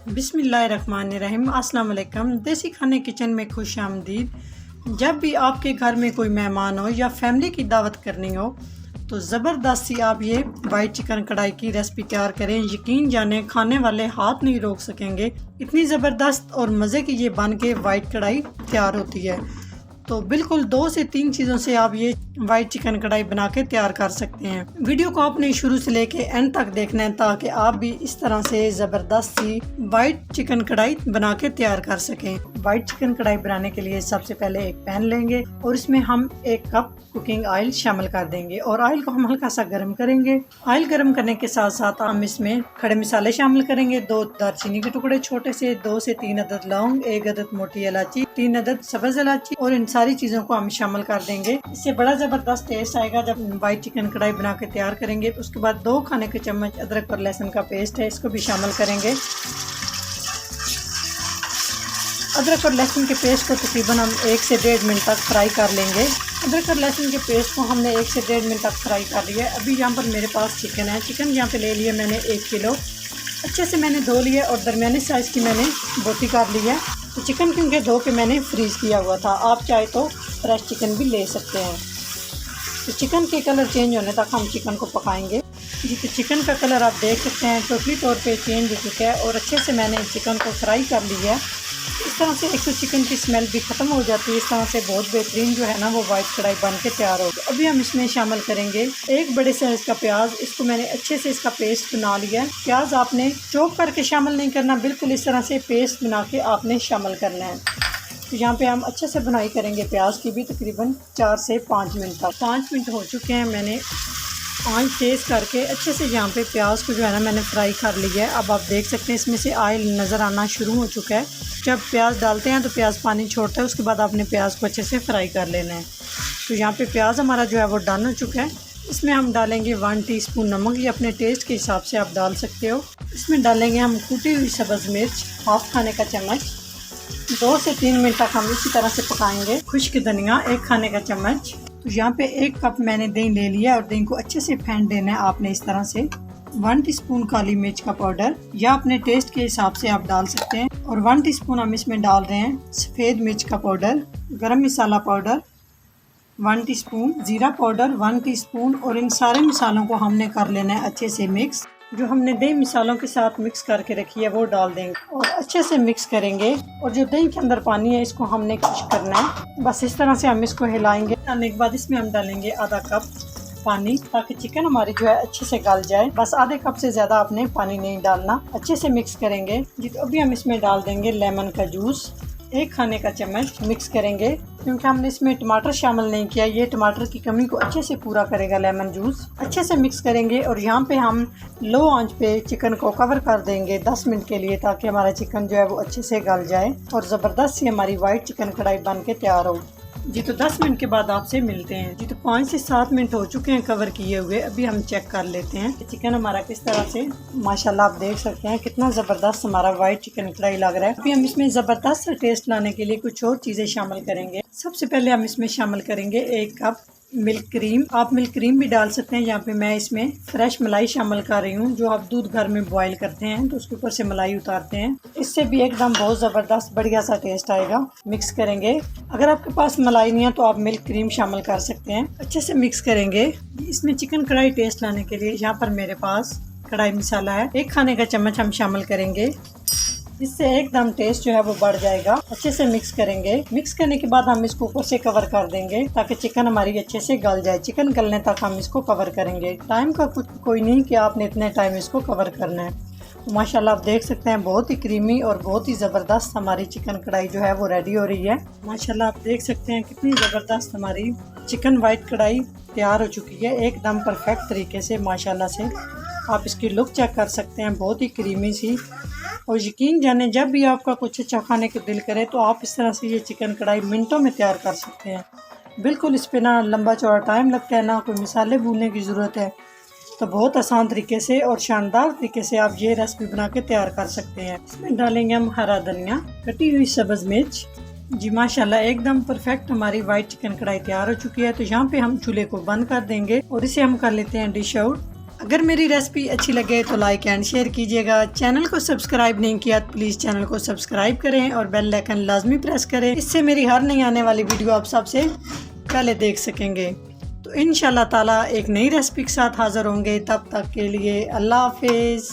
बिस्मिल्लाहिर्रहमानिर्रहीम। अस्सलाम वालेकुम। देसी खाने किचन में खुश आमदीद। जब भी आपके घर में कोई मेहमान हो या फैमिली की दावत करनी हो तो ज़बरदस्त सी आप ये वाइट चिकन कढ़ाई की रेसिपी तैयार करें। यकीन जाने खाने वाले हाथ नहीं रोक सकेंगे, इतनी ज़बरदस्त और मज़े की ये बन के वाइट कढ़ाई तैयार होती है। तो बिल्कुल 2 से 3 चीज़ों से आप ये वाइट चिकन कढ़ाई बना के तैयार कर सकते हैं। वीडियो को आपने शुरू से लेके एंड तक देखना है ताकि आप भी इस तरह से ज़बरदस्त सी वाइट चिकन कढ़ाई बना के तैयार कर सकें। वाइट चिकन कढ़ाई बनाने के लिए सबसे पहले एक पैन लेंगे और इसमें हम 1 कप कुकिंग ऑयल शामिल कर देंगे और ऑयल को हम हल्का सा गर्म करेंगे। ऑयल गर्म करने के साथ साथ हम इसमें खड़े मसाले शामिल करेंगे। 2 दालचीनी के टुकड़े छोटे से, 2 से 3 अदद लौंग, 1 अदद मोटी इलायची, 3 अदद सब्ज इलायची और इन सारी चीजों को हम शामिल कर देंगे। इससे बड़ा जबरदस्त टेस्ट आएगा जब वाइट चिकन कढ़ाई बना के तैयार करेंगे। तो उसके बाद 2 खाने के चम्मच अदरक और लहसुन का पेस्ट है, इसको भी शामिल करेंगे। अदरक और लहसुन के पेस्ट को तकरीबन हम 1 से 1.5 मिनट तक फ्राई कर लेंगे। अदरक और लहसुन के पेस्ट को हमने 1 से 1.5 मिनट तक फ्राई कर लिया है। अभी यहाँ पर मेरे पास चिकन है। चिकन यहाँ पे ले लिया मैंने 1 किलो। अच्छे से मैंने धो लिया और दरमियाने साइज़ की मैंने बोटी कर ली है। तो चिकन क्योंकि धो के मैंने फ्रीज़ किया हुआ था, आप चाहे तो फ्रेश चिकन भी ले सकते हैं। तो चिकन के कलर चेंज होने तक हम चिकन को पकाएंगे। जी, तो चिकन का कलर आप देख सकते हैं टोटली तौर पे चेंज हो चुका है और अच्छे से मैंने चिकन को फ्राई कर लिया है। इस तरह से एक तो चिकन की स्मेल भी ख़त्म हो जाती है। इस तरह से बहुत बेहतरीन जो है ना वो वाइट कढ़ाई बन के तैयार हो। तो अभी हम इसमें शामिल करेंगे 1 बड़े साइज़ का प्याज। इसको मैंने अच्छे से इसका पेस्ट बना लिया है। प्याज आपने चॉप करके शामिल नहीं करना, बिल्कुल इस तरह से पेस्ट बना के आपने शामिल करना है। तो यहाँ पे हम अच्छे से बुनाई करेंगे प्याज की भी तकरीबन 4 से 5 मिनट तक। 5 मिनट हो चुके हैं, मैंने आँच तेज़ करके अच्छे से यहाँ पे प्याज को जो है ना मैंने फ्राई कर लिया है। अब आप देख सकते हैं इसमें से ऑयल नज़र आना शुरू हो चुका है। जब प्याज डालते हैं तो प्याज पानी छोड़ता है, उसके बाद आपने प्याज को अच्छे से फ्राई कर लेना है। तो यहाँ पे प्याज हमारा जो है वो डन हो चुका है। इसमें हम डालेंगे 1 टीस्पून नमक, ये अपने टेस्ट के हिसाब से आप डाल सकते हो। इसमें डालेंगे हम कूटी हुई सब्ज़ मिर्च, 1/2 खाने का चम्मच। 2 से 3 मिनट तक हम इसी तरह से पकाएंगे। खुश्क धनिया 1 खाने का चम्मच। तो यहाँ पे 1 कप मैंने दही ले लिया और दही को अच्छे से फेंट देना है आपने इस तरह से। 1 टीस्पून काली मिर्च का पाउडर या अपने टेस्ट के हिसाब से आप डाल सकते हैं। और 1 टीस्पून हम इसमें डाल रहे हैं सफ़ेद मिर्च का पाउडर, गरम मसाला पाउडर 1 टीस्पून, जीरा पाउडर 1 टीस्पून और इन सारे मसालों को हमने कर लेना है अच्छे से मिक्स। जो हमने दही मसालों के साथ मिक्स करके रखी है वो डाल देंगे और अच्छे से मिक्स करेंगे। और जो दही के अंदर पानी है इसको हमने खुश्क करना है। बस इस तरह से हम इसको हिलाएंगे। डालने के बाद इसमें हम डालेंगे आधा कप पानी ताकि चिकन हमारी जो है अच्छे से गल जाए। बस आधे कप से ज़्यादा आपने पानी नहीं डालना। अच्छे से मिक्स करेंगे। जी, तो अभी हम इसमें डाल देंगे लेमन का जूस 1 खाने का चम्मच। मिक्स करेंगे क्योंकि हमने इसमें टमाटर शामिल नहीं किया, ये टमाटर की कमी को अच्छे से पूरा करेगा लेमन जूस। अच्छे से मिक्स करेंगे और यहाँ पे हम लो आंच पे चिकन को कवर कर देंगे 10 मिनट के लिए ताकि हमारा चिकन जो है वो अच्छे से गल जाए और ज़बरदस्त सी हमारी वाइट चिकन कढ़ाई बन के तैयार हो। जी, तो 10 मिनट के बाद आपसे मिलते हैं। जी, तो 5 से 7 मिनट हो चुके हैं कवर किए हुए। अभी हम चेक कर लेते हैं कि चिकन हमारा किस तरह से, माशाल्लाह आप देख सकते हैं कितना ज़बरदस्त हमारा वाइट चिकन कढ़ाई लग रहा है। अभी हम इसमें ज़बरदस्त टेस्ट लाने के लिए कुछ और चीज़ें शामिल करेंगे। सबसे पहले हम इसमें शामिल करेंगे 1 कप मिल्क क्रीम। आप मिल्क क्रीम भी डाल सकते हैं। यहाँ पे मैं इसमें फ्रेश मलाई शामिल कर रही हूँ। जो आप दूध घर में बॉईल करते हैं तो उसके ऊपर से मलाई उतारते हैं, इससे भी एकदम बहुत ज़बरदस्त बढ़िया सा टेस्ट आएगा। मिक्स करेंगे। अगर आपके पास मलाई नहीं है तो आप मिल्क क्रीम शामिल कर सकते हैं। अच्छे से मिक्स करेंगे। इसमें चिकन कढ़ाई टेस्ट लाने के लिए यहाँ पर मेरे पास कढ़ाई मसाला है 1 खाने का चम्मच हम शामिल करेंगे। इससे एकदम टेस्ट जो है वो बढ़ जाएगा। अच्छे से मिक्स करेंगे। मिक्स करने के बाद हम इसको ऊपर से कवर कर देंगे ताकि चिकन हमारी अच्छे से गल जाए। चिकन गलने तक हम इसको कवर करेंगे। टाइम का कुछ कोई नहीं कि आपने इतने टाइम इसको कवर करना है। तो माशाल्लाह आप देख सकते हैं बहुत ही क्रीमी और बहुत ही ज़बरदस्त हमारी चिकन कढ़ाई जो है वो रेडी हो रही है। माशाल्लाह आप देख सकते हैं कितनी ज़बरदस्त हमारी चिकन वाइट कढ़ाई तैयार हो चुकी है एकदम परफेक्ट तरीके से। माशाल्लाह से आप इसकी लुक चेक कर सकते हैं, बहुत ही क्रीमी सी। और यकीन जाने जब भी आपका कुछ अच्छा खाने का दिल करे तो आप इस तरह से ये चिकन कढ़ाई मिनटों में तैयार कर सकते हैं। बिल्कुल इस पे ना लंबा चौड़ा टाइम लगता है, ना कोई मसाले भूनने की ज़रूरत है। तो बहुत आसान तरीके से और शानदार तरीके से आप ये रेसिपी बना के तैयार कर सकते हैं। इसमें डालेंगे हम हरा धनिया, कटी हुई सब्ज़ मिर्च। जी माशाल्लाह एकदम परफेक्ट हमारी वाइट चिकन कढ़ाई तैयार हो चुकी है। तो यहाँ पे हम चूल्हे को बंद कर देंगे और इसे हम कर लेते हैं डिश आउट। अगर मेरी रेसिपी अच्छी लगे तो लाइक एंड शेयर कीजिएगा। चैनल को सब्सक्राइब नहीं किया तो प्लीज़ चैनल को सब्सक्राइब करें और बेल आइकन लाजमी प्रेस करें। इससे मेरी हर नई आने वाली वीडियो आप सबसे पहले देख सकेंगे। तो इंशाल्लाह ताला एक नई रेसिपी के साथ हाज़िर होंगे। तब तक के लिए अल्लाह हाफिज़।